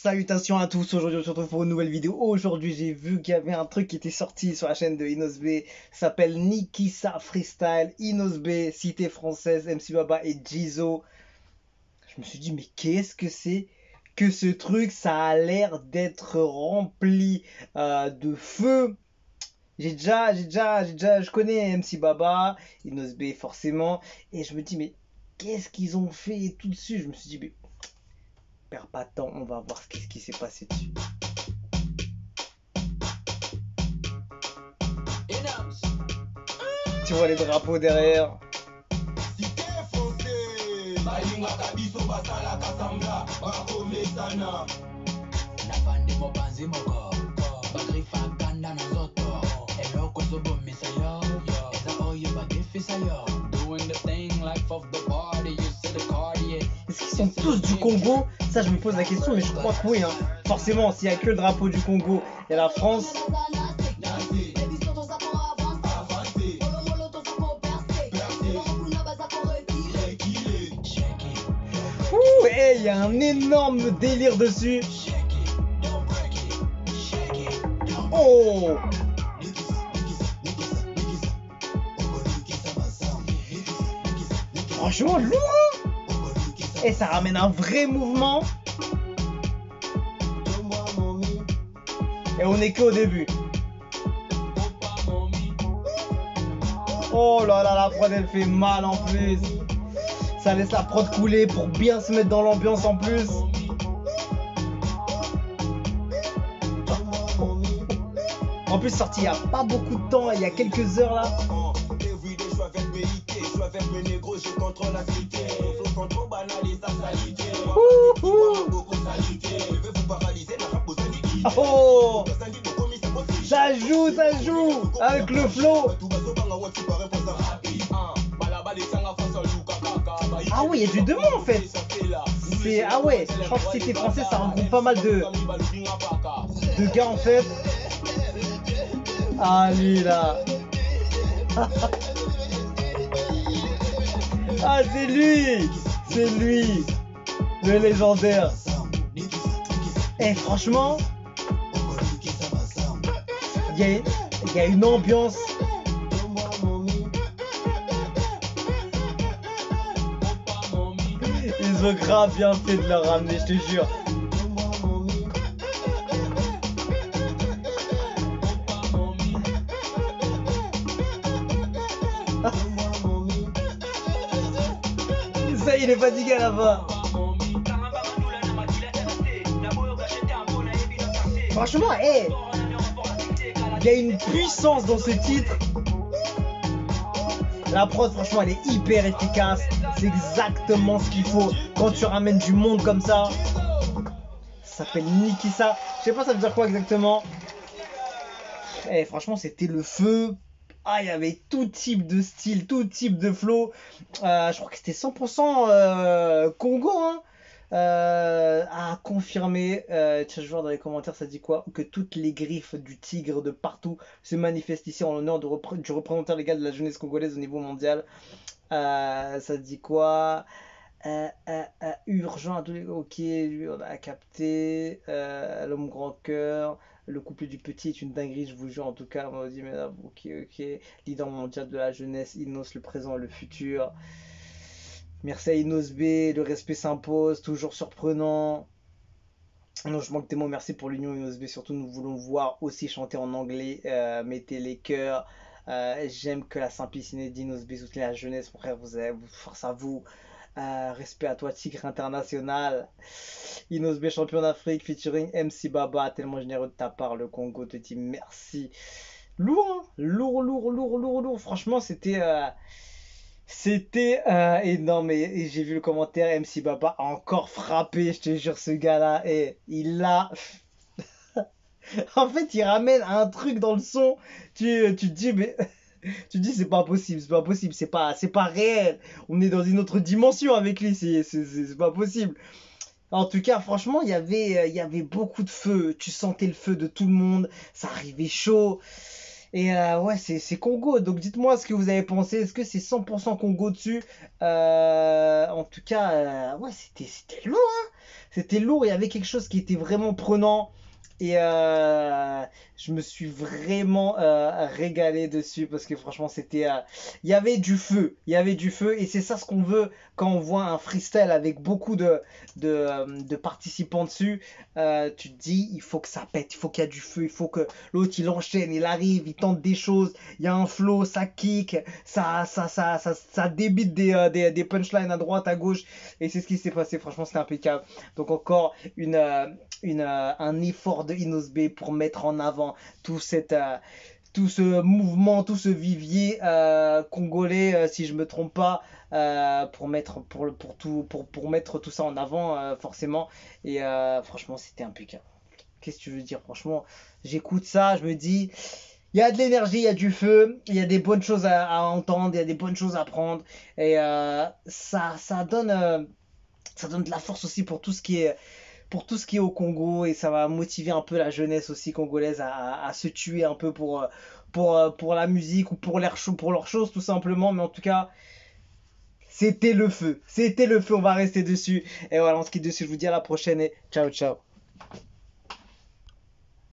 Salutations à tous, aujourd'hui on se retrouve pour une nouvelle vidéo. Aujourd'hui j'ai vu qu'il y avait un truc qui était sorti sur la chaîne de Inosb, ça s'appelle Nikissa Freestyle, Inosb, Cité Française, MC Baba et Jizo. Je me suis dit mais qu'est-ce que c'est que ce truc? Ça a l'air d'être rempli de feu. Je connais MC Baba, Inosb forcément, et je me dis mais qu'est-ce qu'ils ont fait tout dessus? Je me suis dit mais perds pas de temps, on va voir ce qui s'est passé dessus. Tu vois les drapeaux derrière. Est-ce qu'ils sont tous du Congo? Ça je me pose la question, mais je crois que oui hein. Forcément, s'il n'y a que le drapeau du Congo et la France. Ouh, hey, il y a un énorme délire dessus. Oh, franchement lourd hein. Et ça ramène un vrai mouvement. Et on est qu'au début. Oh là là, la prod elle fait mal en plus. Ça laisse la prod couler pour bien se mettre dans l'ambiance en plus. En plus sorti il n'y a pas beaucoup de temps, il y a quelques heures là. Oh, ça joue avec le flow. Ah oui, il y a du deux mots en fait. C'est ah ouais, je crois que Cité Français ça regroupe pas mal de gars en fait. Ah lui là. Ah c'est lui, le légendaire. Eh franchement, il y a une ambiance. Ils ont grave bien fait de le ramener, je te jure. Ça, il est fatigué à la fin. Franchement, hey, il y a une puissance dans ce titre. La prod, franchement, elle est hyper efficace. C'est exactement ce qu'il faut quand tu ramènes du monde comme ça. Ça s'appelle Nikissa. Je sais pas ça veut dire quoi exactement. Eh, franchement, c'était le feu. Ah, il y avait tout type de style, tout type de flow. Je crois que c'était 100% Congo, hein. À confirmer, je vois dans les commentaires ça dit quoi, que toutes les griffes du tigre de partout se manifestent ici en l'honneur du représentant légal de la jeunesse congolaise au niveau mondial. Ça dit quoi, urgent à tous les... Ok, lui on a capté. L'homme grand cœur, le couplet du petit est une dinguerie, je vous jure. En tout cas, on m'a dit, mais là, ok, leader mondial de la jeunesse, Inos, le présent, le futur. Merci à Inosb, le respect s'impose, toujours surprenant. Non, je manque des mots, merci pour l'union Inosb. Surtout, nous voulons voir aussi chanter en anglais. Mettez les cœurs. J'aime que la simplicité d'Inosb soutient la jeunesse, mon frère. Force à vous. Respect à toi, Tigre International. Inosb champion d'Afrique featuring MC Baba. Tellement généreux de ta part, le Congo te dit merci. Lourd, hein, lourd. Franchement, c'était énorme. Et j'ai vu le commentaire, MC Baba a encore frappé, je te jure, ce gars-là. Et il a... En fait, il ramène un truc dans le son. Tu te dis, mais... Tu te dis, c'est pas possible, c'est pas réel. On est dans une autre dimension avec lui, c'est pas possible. En tout cas, franchement, il y avait beaucoup de feu. Tu sentais le feu de tout le monde. Ça arrivait chaud. Et ouais, c'est Congo. Donc dites-moi ce que vous avez pensé. Est-ce que c'est 100% Congo dessus? En tout cas, ouais, c'était lourd, hein. C'était lourd. Il y avait quelque chose qui était vraiment prenant. Et je me suis vraiment régalé dessus parce que franchement, il y avait du feu. Il y avait du feu. Et c'est ça ce qu'on veut quand on voit un freestyle avec beaucoup de participants dessus. Tu te dis, il faut que ça pète. Il faut qu'il y a du feu. Il faut que l'autre, il enchaîne, il arrive, il tente des choses, il y a un flow, ça kick, ça débite des punchlines à droite, à gauche. Et c'est ce qui s'est passé. Franchement, c'était impeccable. Donc, encore un effort de Inos B pour mettre en avant tout tout ce mouvement, tout ce vivier congolais, si je me trompe pas, pour mettre tout ça en avant, forcément. Et franchement, c'était impeccable. Qu'est-ce que tu veux dire? Franchement, j'écoute ça, je me dis, il y a de l'énergie, il y a du feu, il y a des bonnes choses à entendre, il y a des bonnes choses à prendre. Et ça donne de la force aussi pour tout ce qui est au Congo. Et ça va motiver un peu la jeunesse aussi congolaise à se tuer un peu pour la musique ou pour leurs choses tout simplement. Mais en tout cas, c'était le feu. C'était le feu, on va rester dessus. Et voilà, on se quitte dessus. Je vous dis à la prochaine et ciao, ciao.